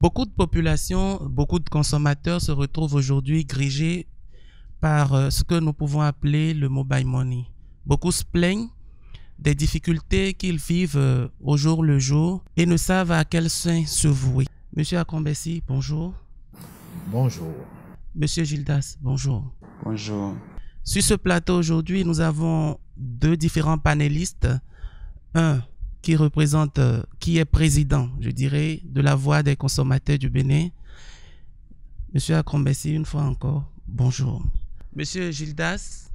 Beaucoup de populations, beaucoup de consommateurs se retrouvent aujourd'hui grigés par ce que nous pouvons appeler le mobile money. Beaucoup se plaignent des difficultés qu'ils vivent au jour le jour et ne savent à quel sein se vouer. Monsieur Akombesi, bonjour. Bonjour. Monsieur Gildas, bonjour. Bonjour. Sur ce plateau aujourd'hui, nous avons deux différents panélistes. Un qui représente, qui est président, je dirais, de la Voix des consommateurs du Bénin. Monsieur Akombesi, une fois encore, bonjour. Monsieur Gildas,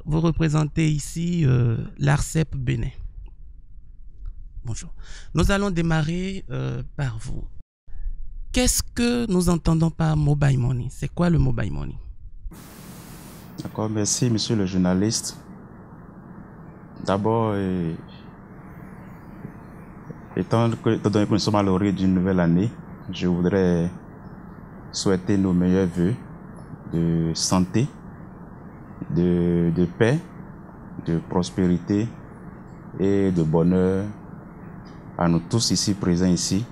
vous représentez ici l'ARCEP Bénin. Bonjour. Nous allons démarrer par vous. Qu'est-ce que nous entendons par mobile money? C'est quoi le mobile money? D'accord, merci monsieur le journaliste. D'abord, étant donné que nous sommes à l'orée d'une nouvelle année, je voudrais souhaiter nos meilleurs vœux de santé, de paix, de prospérité et de bonheur à nous tous ici présents ici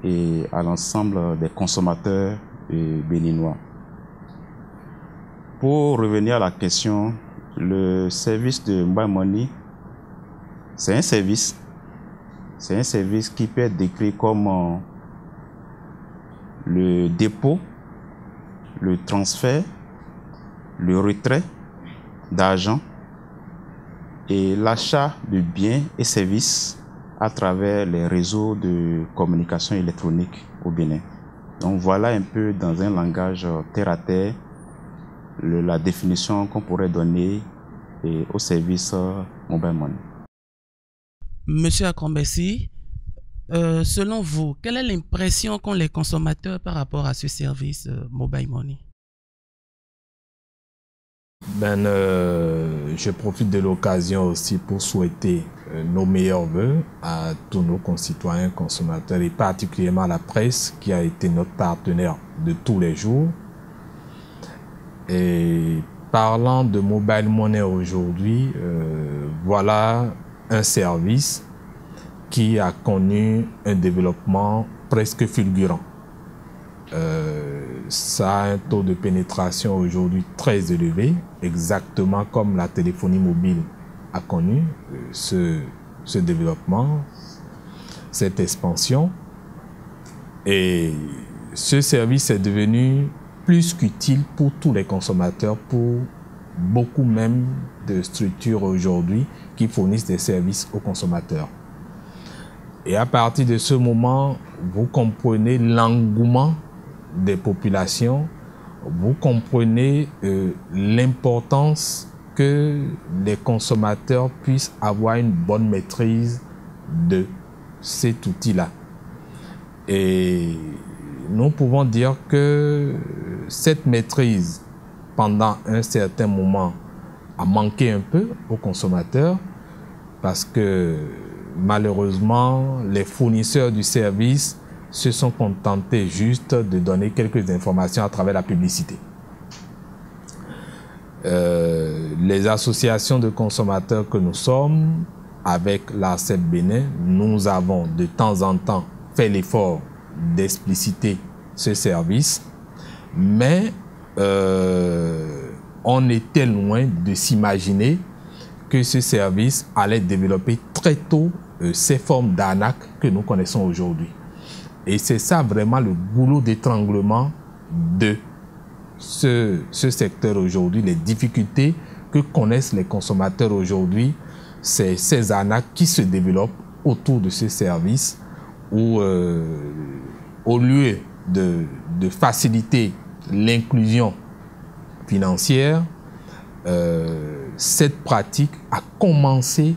et à l'ensemble des consommateurs béninois. Pour revenir à la question, le service de mobile money, c'est un service qui peut être décrit comme le dépôt, le transfert, le retrait d'argent et l'achat de biens et services à travers les réseaux de communication électronique au Bénin. Donc voilà un peu dans un langage terre à terre la définition qu'on pourrait donner au service mobile money. Monsieur Akombesi, selon vous, quelle est l'impression qu'ont les consommateurs par rapport à ce service mobile money? Je profite de l'occasion aussi pour souhaiter nos meilleurs vœux à tous nos concitoyens consommateurs et particulièrement à la presse qui a été notre partenaire de tous les jours. Et parlant de mobile money aujourd'hui, voilà un service qui a connu un développement presque fulgurant. Ça a un taux de pénétration aujourd'hui très élevé, exactement comme la téléphonie mobile a connu ce développement, cette expansion. Et ce service est devenu plus qu'utile pour tous les consommateurs, pour beaucoup même de structures aujourd'hui qui fournissent des services aux consommateurs. Et à partir de ce moment, vous comprenez l'engouement des populations, vous comprenez l'importance que les consommateurs puissent avoir une bonne maîtrise de cet outil-là. Et nous pouvons dire que cette maîtrise, pendant un certain moment, a manqué un peu aux consommateurs parce que malheureusement, les fournisseurs du service se sont contentés juste de donner quelques informations à travers la publicité. Les associations de consommateurs que nous sommes, avec l'ARCEP Bénin, nous avons de temps en temps fait l'effort d'expliciter ce service, mais on était loin de s'imaginer que ce service allait développer très tôt ces formes d'arnaque que nous connaissons aujourd'hui. Et c'est ça vraiment le goulot d'étranglement de ce secteur aujourd'hui, les difficultés que connaissent les consommateurs aujourd'hui, c'est ces arnaques qui se développent autour de ce service où au lieu de faciliter l'inclusion financière, cette pratique a commencé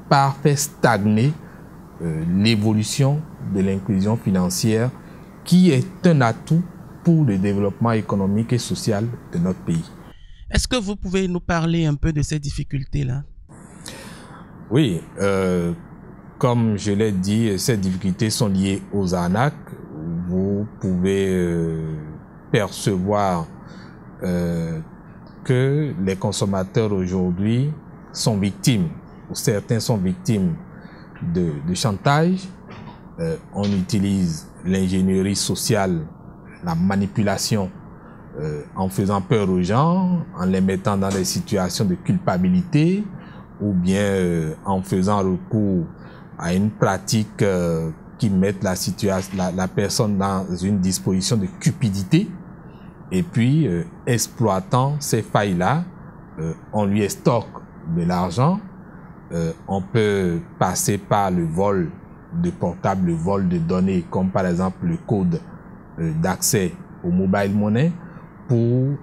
par faire stagner l'évolution de l'inclusion financière qui est un atout pour le développement économique et social de notre pays. Est-ce que vous pouvez nous parler un peu de ces difficultés-là? Oui, comme je l'ai dit, ces difficultés sont liées aux arnaques. Vous pouvez percevoir que les consommateurs aujourd'hui sont victimes, ou certains sont victimes de chantage, on utilise l'ingénierie sociale, la manipulation, en faisant peur aux gens, en les mettant dans des situations de culpabilité, ou bien en faisant recours à une pratique qui met la personne dans une disposition de cupidité, et puis exploitant ces failles-là, on lui estorque de l'argent. On peut passer par le vol de portables, le vol de données, comme par exemple le code d'accès au mobile money, pour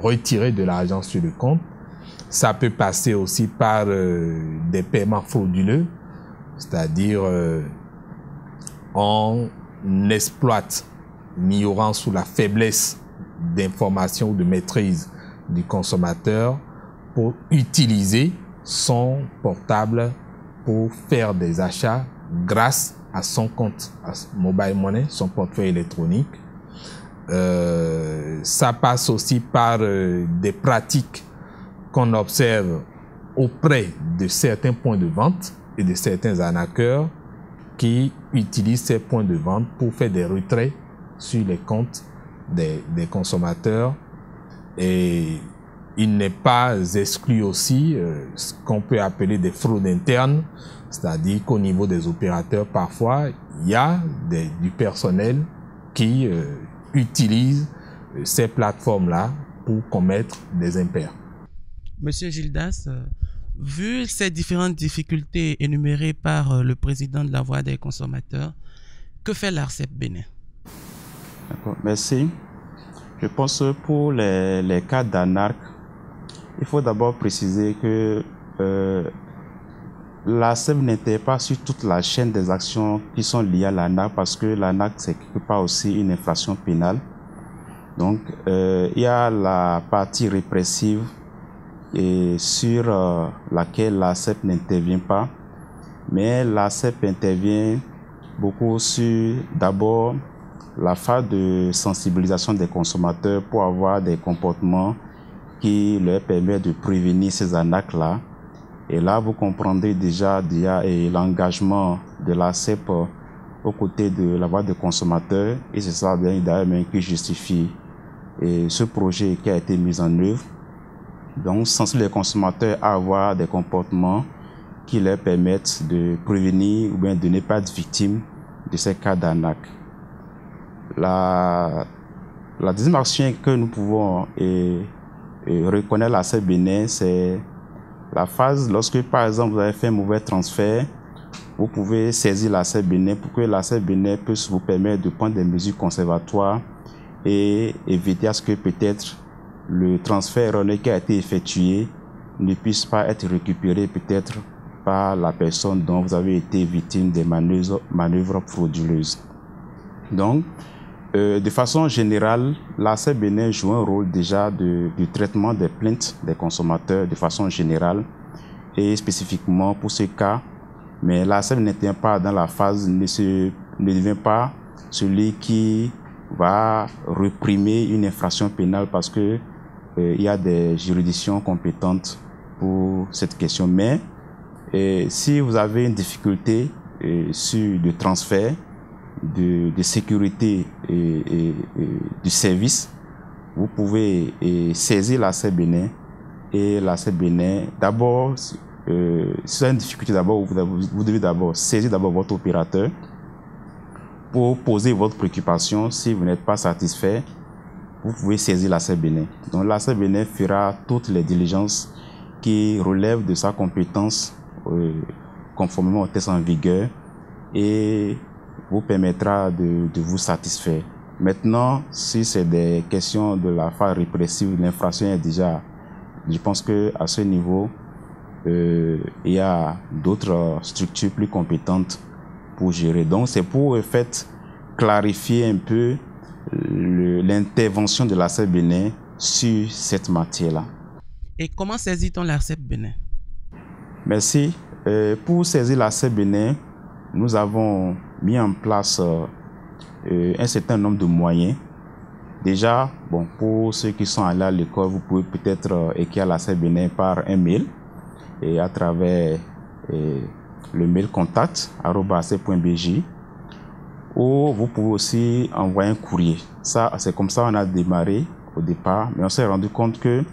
retirer de l'argent sur le compte. Ça peut passer aussi par des paiements frauduleux, c'est-à-dire on exploite l'ignorance ou la faiblesse d'information ou de maîtrise du consommateur pour utiliser son portable pour faire des achats grâce à son compte mobile money, son portefeuille électronique. Ça passe aussi par des pratiques qu'on observe auprès de certains points de vente et de certains arnaqueurs qui utilisent ces points de vente pour faire des retraits sur les comptes des consommateurs. Et il n'est pas exclu aussi ce qu'on peut appeler des fraudes internes, c'est-à-dire qu'au niveau des opérateurs, parfois, il y a du personnel qui utilise ces plateformes-là pour commettre des impairs. Monsieur Gildas, vu ces différentes difficultés énumérées par le président de la Voix des consommateurs, que fait l'ARCEP Bénin? D'accord, merci. Je pense que pour les cas d'arnaque, il faut d'abord préciser que l'ARCEP n'était pas sur toute la chaîne des actions qui sont liées à l'arnaque, parce que l'arnaque, c'est quelque part aussi une infraction pénale. Donc, il y a la partie répressive et sur laquelle l'ARCEP n'intervient pas, mais l'ARCEP intervient beaucoup sur d'abord la phase de sensibilisation des consommateurs pour avoir des comportements qui leur permettent de prévenir ces arnaques-là. Et là, vous comprendrez déjà l'engagement de l'ARCEP aux côtés de la Voix des consommateurs, et c'est ça d'ailleurs même qui justifie ce projet qui a été mis en œuvre. Donc, sensibiliser les consommateurs à avoir des comportements qui leur permettent de prévenir ou bien de ne pas être victimes de ces cas d'arnaque. La deuxième action que nous pouvons reconnaître à l'ARCEP Bénin, c'est la phase lorsque, par exemple, vous avez fait un mauvais transfert, vous pouvez saisir l'ARCEP Bénin pour que l'ARCEP Bénin puisse vous permettre de prendre des mesures conservatoires et éviter à ce que peut-être le transfert erroné qui a été effectué ne puisse pas être récupéré peut-être par la personne dont vous avez été victime des manœuvres frauduleuses. Donc, de façon générale, l'ARCEP Bénin joue un rôle déjà du traitement des plaintes des consommateurs de façon générale et spécifiquement pour ce cas. Mais l'ARCEP n'intervient pas dans la phase, ne devient pas celui qui va réprimer une infraction pénale parce que il y a des juridictions compétentes pour cette question. Mais si vous avez une difficulté sur le transfert de sécurité et du service, vous pouvez saisir l'ARCEP Bénin. Et l'ARCEP Bénin, d'abord, si vous avez une difficulté, d'abord, vous devez d'abord saisir votre opérateur pour poser votre préoccupation. Si vous n'êtes pas satisfait, vous pouvez saisir l'ARCEP Bénin. Donc l'ARCEP Bénin fera toutes les diligences qui relèvent de sa compétence conformément aux tests en vigueur et vous permettra de vous satisfaire. Maintenant, si c'est des questions de la phase répressive, l'infraction est déjà, je pense qu'à ce niveau, il y a d'autres structures plus compétentes pour gérer. Donc c'est pour en fait clarifier un peu l'intervention de l'ARCEP Bénin sur cette matière-là. Et comment saisit-on l'ARCEP Bénin? Merci. Pour saisir l'ARCEP Bénin, nous avons mis en place un certain nombre de moyens. Déjà, bon, pour ceux qui sont allés à l'école, vous pouvez peut-être écrire à l'ARCEP Bénin par un mail et à travers le mail contact@acep.bj, ou vous pouvez aussi envoyer un courrier. Ça, c'est comme ça qu'on a démarré au départ, mais on s'est rendu compte que,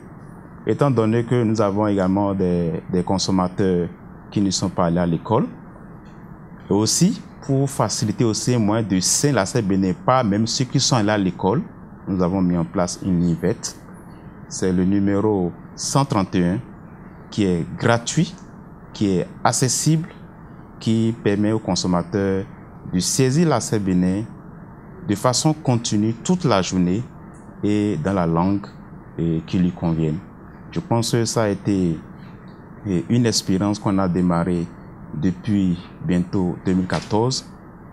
étant donné que nous avons également des consommateurs qui ne sont pas allés à l'école, et aussi pour faciliter aussi un moyen de saisir l'ACEP Bénin par même ceux qui sont allés à l'école, nous avons mis en place une ligne verte. C'est le numéro 131 qui est gratuit, qui est accessible, qui permet aux consommateurs de saisir l'ACEP Bénin de façon continue toute la journée et dans la langue qui lui convienne. Je pense que ça a été une expérience qu'on a démarrée depuis bientôt 2014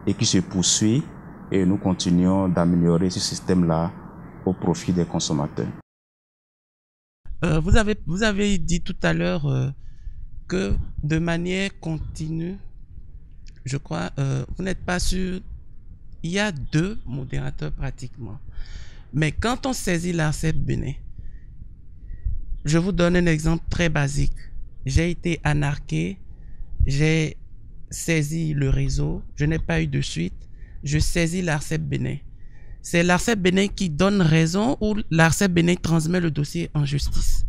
et qui se poursuit, et nous continuons d'améliorer ce système-là au profit des consommateurs. Vous avez dit tout à l'heure que de manière continue, je crois, vous n'êtes pas sûr, il y a 2 modérateurs pratiquement. Mais quand on saisit l'ACEP Bénin, je vous donne un exemple très basique. J'ai été anarqué, j'ai saisi le réseau, je n'ai pas eu de suite, je saisis l'ACEP Bénin. C'est l'ACEP Bénin qui donne raison ou l'ACEP Bénin transmet le dossier en justice?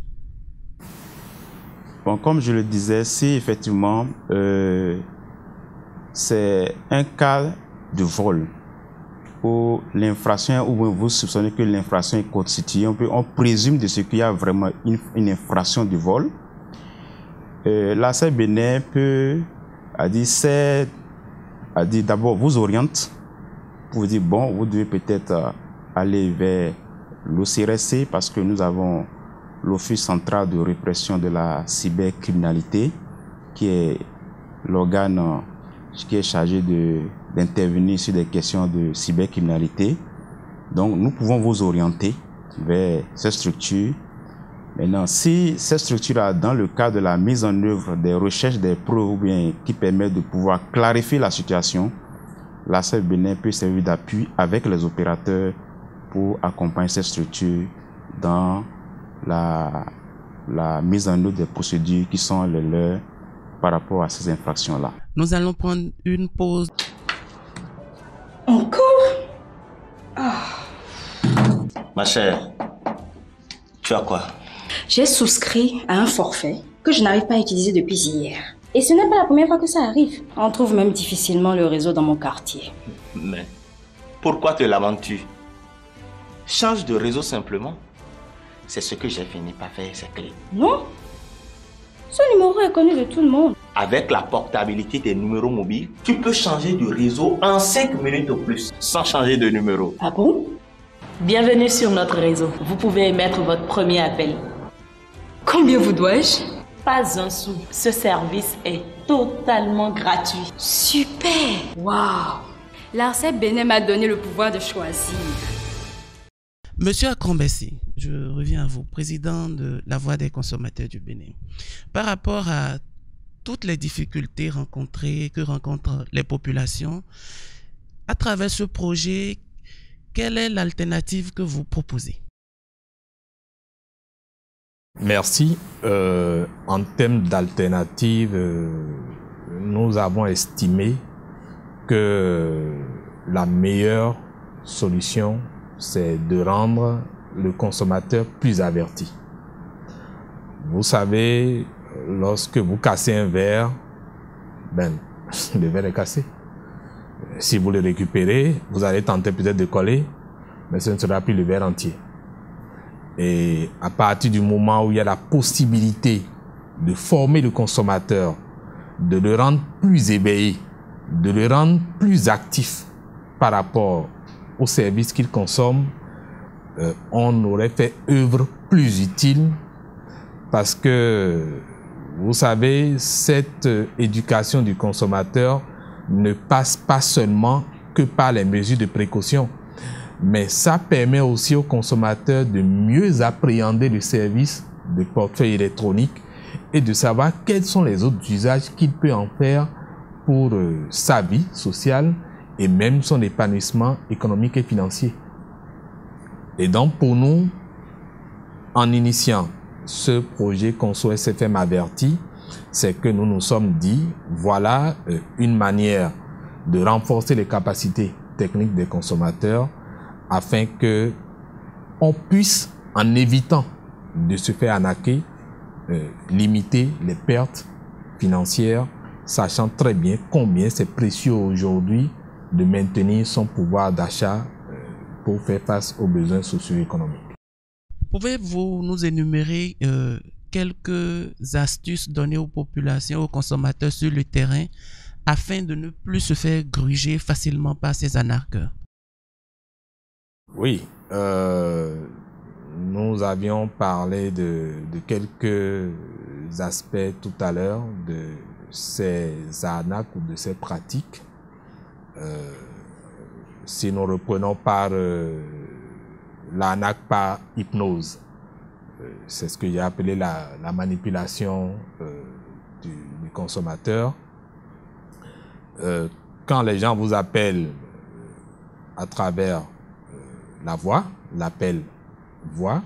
Bon, comme je le disais, si effectivement c'est un cas de vol où l'infraction, ou vous soupçonnez que l'infraction est constituée, on présume de ce qu'il y a vraiment une infraction de vol, l'ACEP Bénin d'abord vous oriente pour vous dire, bon, vous devez peut-être aller vers l'OCRC parce que nous avons l'Office central de répression de la cybercriminalité qui est l'organe qui est chargé d'intervenir sur des questions de cybercriminalité. Donc, nous pouvons vous orienter vers ces structures. Maintenant, si cette structure, dans le cadre de la mise en œuvre des recherches des preuves ou bien qui permettent de pouvoir clarifier la situation, l'ACEP Bénin peut servir d'appui avec les opérateurs pour accompagner cette structure dans la mise en œuvre des procédures qui sont les leurs par rapport à ces infractions-là. Nous allons prendre une pause. Encore? Ah. Ma chère, tu as quoi? J'ai souscrit à un forfait que je n'arrive pas à utiliser depuis hier. Et ce n'est pas la première fois que ça arrive. On trouve même difficilement le réseau dans mon quartier. Mais pourquoi te lamentes-tu? Change de réseau simplement. C'est ce que j'ai fini par faire, c'est clé. Non. Ce numéro est connu de tout le monde. Avec la portabilité des numéros mobiles, tu peux changer de réseau en 5 minutes au plus, sans changer de numéro. Ah bon? Bienvenue sur notre réseau. Vous pouvez émettre votre premier appel. Combien vous dois-je? Pas un sou. Ce service est totalement gratuit. Super! Waouh! L'ACEP Bénin m'a donné le pouvoir de choisir. Monsieur Akrombessi, je reviens à vous, président de la Voix des consommateurs du Bénin. Par rapport à toutes les difficultés que rencontrent les populations, à travers ce projet, quelle est l'alternative que vous proposez? Merci. En termes d'alternative, nous avons estimé que la meilleure solution, c'est de rendre le consommateur plus averti. Vous savez, lorsque vous cassez un verre, le verre est cassé. Si vous le récupérez, vous allez tenter peut-être de coller, mais ce ne sera plus le verre entier. Et à partir du moment où il y a la possibilité de former le consommateur, de le rendre plus éveillé, de le rendre plus actif par rapport aux services qu'il consomme, on aurait fait œuvre plus utile parce que, vous savez, cette éducation du consommateur ne passe pas seulement que par les mesures de précaution, mais ça permet aussi aux consommateurs de mieux appréhender le service de portefeuille électronique et de savoir quels sont les autres usages qu'il peut en faire pour sa vie sociale et même son épanouissement économique et financier. Et donc pour nous, en initiant ce projet Conso SFM Averti, c'est que nous nous sommes dit, voilà une manière de renforcer les capacités techniques des consommateurs afin que on puisse, en évitant de se faire arnaquer, limiter les pertes financières, sachant très bien combien c'est précieux aujourd'hui de maintenir son pouvoir d'achat pour faire face aux besoins socio-économiques. Pouvez-vous nous énumérer quelques astuces données aux populations, aux consommateurs sur le terrain afin de ne plus se faire gruger facilement par ces arnaqueurs? Oui, nous avions parlé de quelques aspects tout à l'heure de ces arnaques ou de ces pratiques. Si nous reprenons par l'arnaque par hypnose, c'est ce que j'ai appelé la manipulation du consommateur. Quand les gens vous appellent à travers la voix, l'appel voix,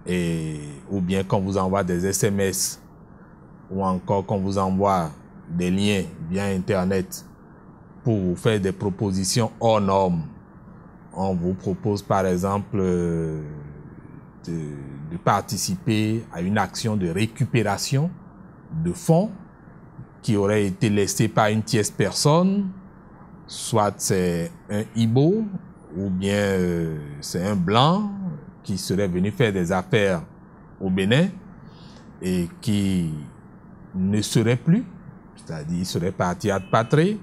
ou bien qu'on vous envoie des SMS, ou encore qu'on vous envoie des liens via Internet pour vous faire des propositions hors normes. On vous propose par exemple de participer à une action de récupération de fonds qui aurait été laissé par une tierce personne, soit c'est un Ibo ou bien c'est un Blanc qui serait venu faire des affaires au Bénin et qui ne serait plus, c'est-à-dire il serait parti ad patré,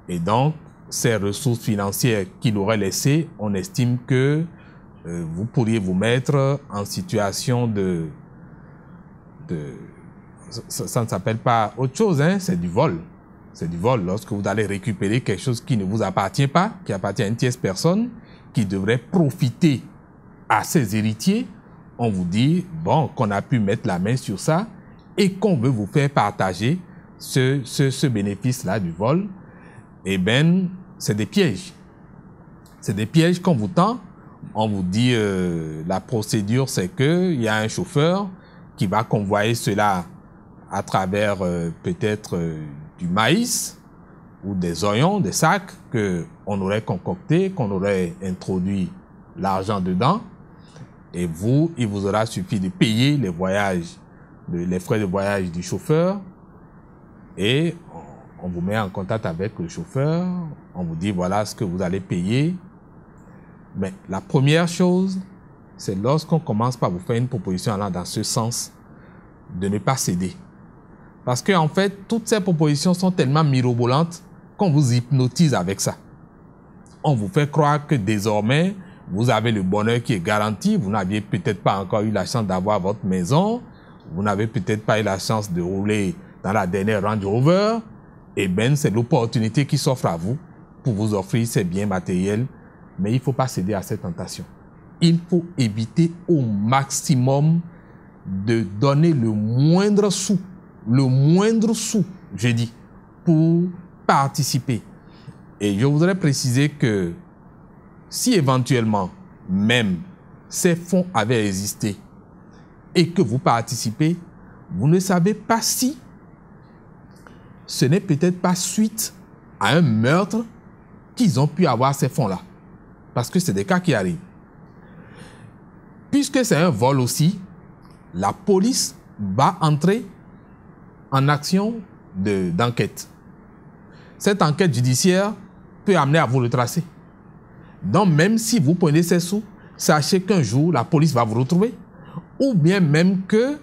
et donc ces ressources financières qu'il aurait laissées, on estime que vous pourriez vous mettre en situation ça ne s'appelle pas autre chose, hein, c'est du vol. C'est du vol lorsque vous allez récupérer quelque chose qui ne vous appartient pas, qui appartient à une tierce personne, qui devrait profiter à ses héritiers. On vous dit, bon, qu'on a pu mettre la main sur ça et qu'on veut vous faire partager ce bénéfice-là du vol. Eh bien, c'est des pièges. C'est des pièges qu'on vous tend. On vous dit, la procédure, c'est qu'il y a un chauffeur qui va convoyer cela à travers peut-être du maïs ou des oignons, des sacs qu'on aurait concoctés, qu'on aurait introduit l'argent dedans. Et vous, il vous aura suffi de payer les voyages, les frais de voyage du chauffeur. Et on vous met en contact avec le chauffeur. On vous dit voilà ce que vous allez payer. Mais la première chose, c'est lorsqu'on commence par vous faire une proposition allant dans ce sens, de ne pas céder. Parce qu'en fait, toutes ces propositions sont tellement mirobolantes qu'on vous hypnotise avec ça. On vous fait croire que désormais, vous avez le bonheur qui est garanti. Vous n'aviez peut-être pas encore eu la chance d'avoir votre maison. Vous n'avez peut-être pas eu la chance de rouler dans la dernière Range Rover. Eh bien, c'est l'opportunité qui s'offre à vous pour vous offrir ces biens matériels. Mais il ne faut pas céder à cette tentation. Il faut éviter au maximum de donner le moindre sou, je dis, pour participer. Et je voudrais préciser que si éventuellement même ces fonds avaient existé et que vous participez, vous ne savez pas si ce n'est peut-être pas suite à un meurtre qu'ils ont pu avoir ces fonds-là. Parce que c'est des cas qui arrivent. Puisque c'est un vol aussi, la police va entrer en action d'enquête. Cette enquête judiciaire peut amener à vous retracer. Donc même si vous prenez ces sous, sachez qu'un jour, la police va vous retrouver. Ou bien même que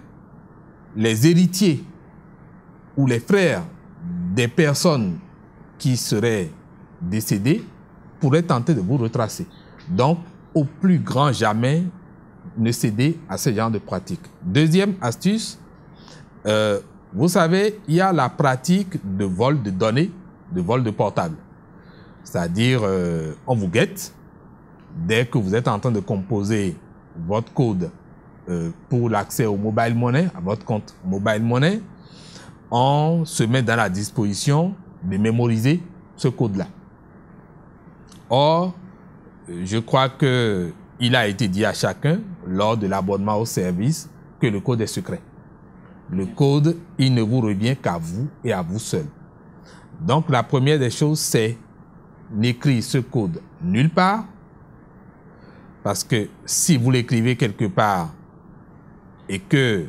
les héritiers ou les frères des personnes qui seraient décédées pourraient tenter de vous retracer. Donc, au plus grand jamais, ne cédez à ce genre de pratique. Deuxième astuce, vous savez, il y a la pratique de vol de données, de vol de portable. C'est-à-dire, on vous guette. Dès que vous êtes en train de composer votre code pour l'accès au mobile money, à votre compte mobile money, on se met dans la disposition de mémoriser ce code-là. Or, je crois qu'il a été dit à chacun, lors de l'abonnement au service, que le code est secret. Le code, il ne vous revient qu'à vous et à vous seul. Donc, la première des choses, c'est n'écrire ce code nulle part. Parce que si vous l'écrivez quelque part et que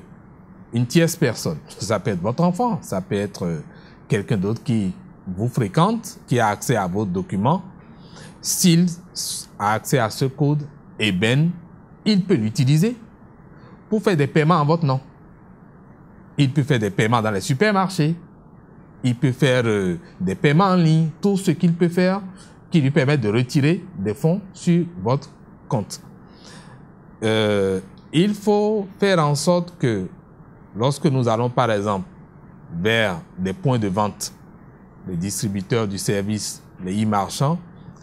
une tierce personne, ça peut être votre enfant, ça peut être quelqu'un d'autre qui vous fréquente, qui a accès à vos documents, s'il a accès à ce code, eh bien, il peut l'utiliser pour faire des paiements en votre nom. Il peut faire des paiements dans les supermarchés. Il peut faire des paiements en ligne. Tout ce qu'il peut faire qui lui permet de retirer des fonds sur votre compte. Il faut faire en sorte que lorsque nous allons, par exemple, vers des points de vente, les distributeurs du service, les e-marchands,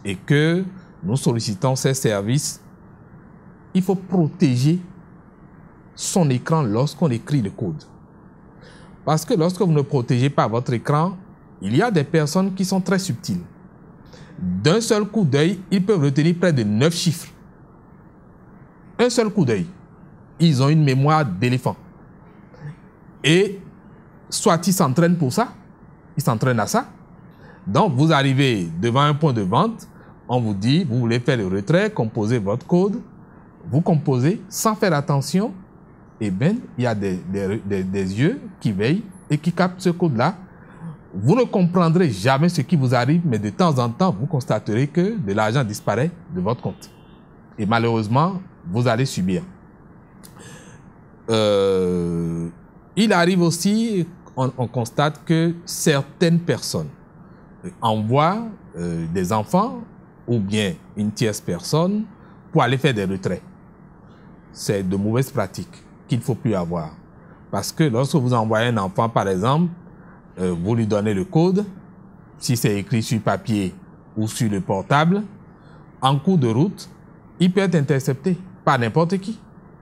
et que nous sollicitons ces services, il faut protéger son écran lorsqu'on écrit le code. Parce que lorsque vous ne protégez pas votre écran, il y a des personnes qui sont très subtiles. D'un seul coup d'œil, ils peuvent retenir près de 9 chiffres. Un seul coup d'œil. Ils ont une mémoire d'éléphant. Et soit ils s'entraînent pour ça, ils s'entraînent à ça. Donc, vous arrivez devant un point de vente, on vous dit, vous voulez faire le retrait, composez votre code. Vous composez sans faire attention. Eh bien, il y a des yeux qui veillent et qui captent ce code-là. Vous ne comprendrez jamais ce qui vous arrive, mais de temps en temps, vous constaterez que de l'argent disparaît de votre compte. Et malheureusement, vous allez subir. Il arrive aussi, on constate que certaines personnes envoient des enfants ou bien une tierce personne pour aller faire des retraits. C'est de mauvaises pratiques qu'il ne faut plus avoir. Parce que lorsque vous envoyez un enfant, par exemple, vous lui donnez le code, si c'est écrit sur papier ou sur le portable, en cours de route, il peut être intercepté par n'importe qui,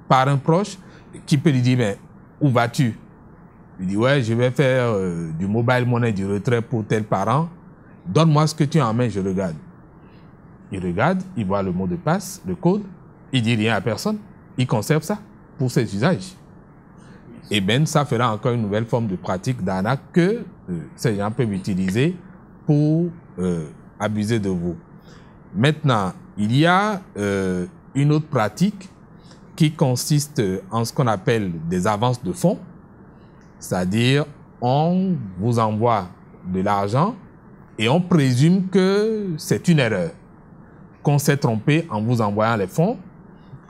par un proche qui peut lui dire, mais où vas-tu? Il dit, ouais, je vais faire du mobile money, du retrait pour tel parent, donne-moi ce que tu as en main, je regarde. Il regarde, il voit le mot de passe, le code, il dit rien à personne, il conserve ça pour ses usages. Et bien, ça fera encore une nouvelle forme de pratique d'arnaque que ces gens peuvent utiliser pour abuser de vous. Maintenant, il y a une autre pratique qui consiste en ce qu'on appelle des avances de fonds. C'est-à-dire, on vous envoie de l'argent et on présume que c'est une erreur, qu'on s'est trompé en vous envoyant les fonds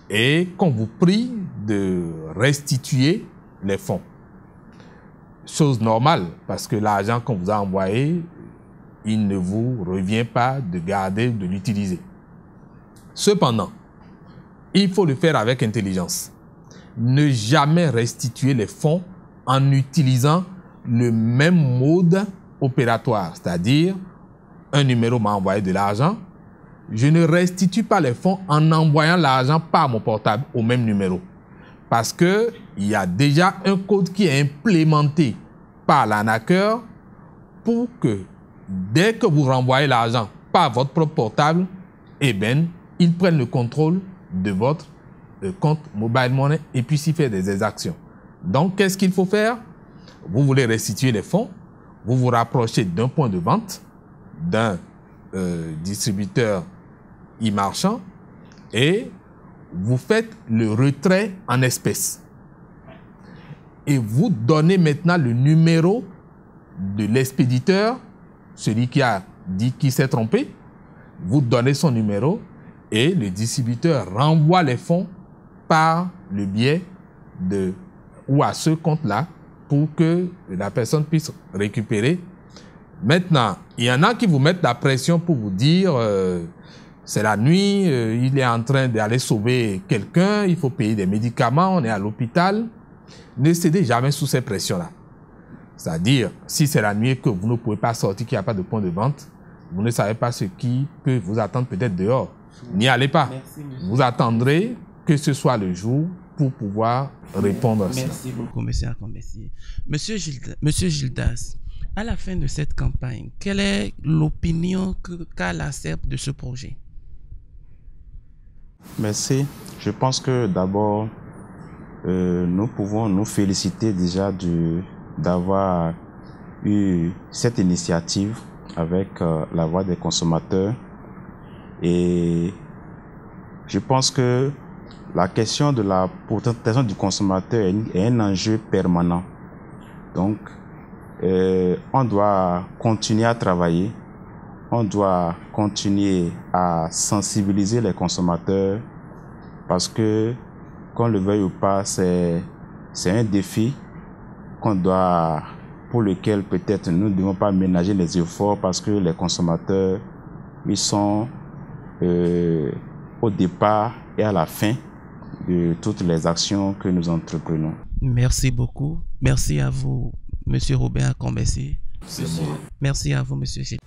et qu'on vous prie de restituer les fonds. Chose normale, parce que l'argent qu'on vous a envoyé, il ne vous revient pas de garder, de l'utiliser. Cependant, il faut le faire avec intelligence. Ne jamais restituer les fonds en utilisant le même mode opératoire, c'est-à-dire un numéro m'a envoyé de l'argent, je ne restitue pas les fonds en envoyant l'argent par mon portable au même numéro. Parce qu'il y a déjà un code qui est implémenté par l'arnaqueur pour que dès que vous renvoyez l'argent par votre propre portable, eh bien, il prenne le contrôle de votre compte mobile money et puisse y faire des exactions. Donc, qu'est-ce qu'il faut faire? Vous voulez restituer les fonds, vous vous rapprochez d'un point de vente, d'un distributeur e-marchand et vous faites le retrait en espèces. Et vous donnez maintenant le numéro de l'expéditeur, celui qui a dit qu'il s'est trompé. Vous donnez son numéro et le distributeur renvoie les fonds par le biais de ou à ce compte-là pour que la personne puisse récupérer. Maintenant, il y en a qui vous mettent la pression pour vous dire c'est la nuit, il est en train d'aller sauver quelqu'un, il faut payer des médicaments, on est à l'hôpital. Ne cédez jamais sous ces pressions-là. C'est-à-dire, si c'est la nuit et que vous ne pouvez pas sortir, qu'il n'y a pas de point de vente, vous ne savez pas ce qui peut vous attendre peut-être dehors. N'y allez pas. Merci, vous attendrez que ce soit le jour pour pouvoir répondre à ça. Merci beaucoup, monsieur Akombesi. Monsieur Gildas, à la fin de cette campagne, quelle est l'opinion qu'a la CERP de ce projet? Merci. Je pense que d'abord, nous pouvons nous féliciter déjà d'avoir eu cette initiative avec la voix des consommateurs. Et je pense que la question de la protection du consommateur est un enjeu permanent. Donc, on doit continuer à travailler, on doit continuer à sensibiliser les consommateurs parce que, qu'on le veuille ou pas, c'est un défi pour lequel peut-être nous ne devons pas ménager les efforts parce que les consommateurs, ils sont au départ et à la fin de toutes les actions que nous entreprenons. Merci beaucoup. Merci à vous, Monsieur Robert Acombessi. Merci à vous, Monsieur Gilles.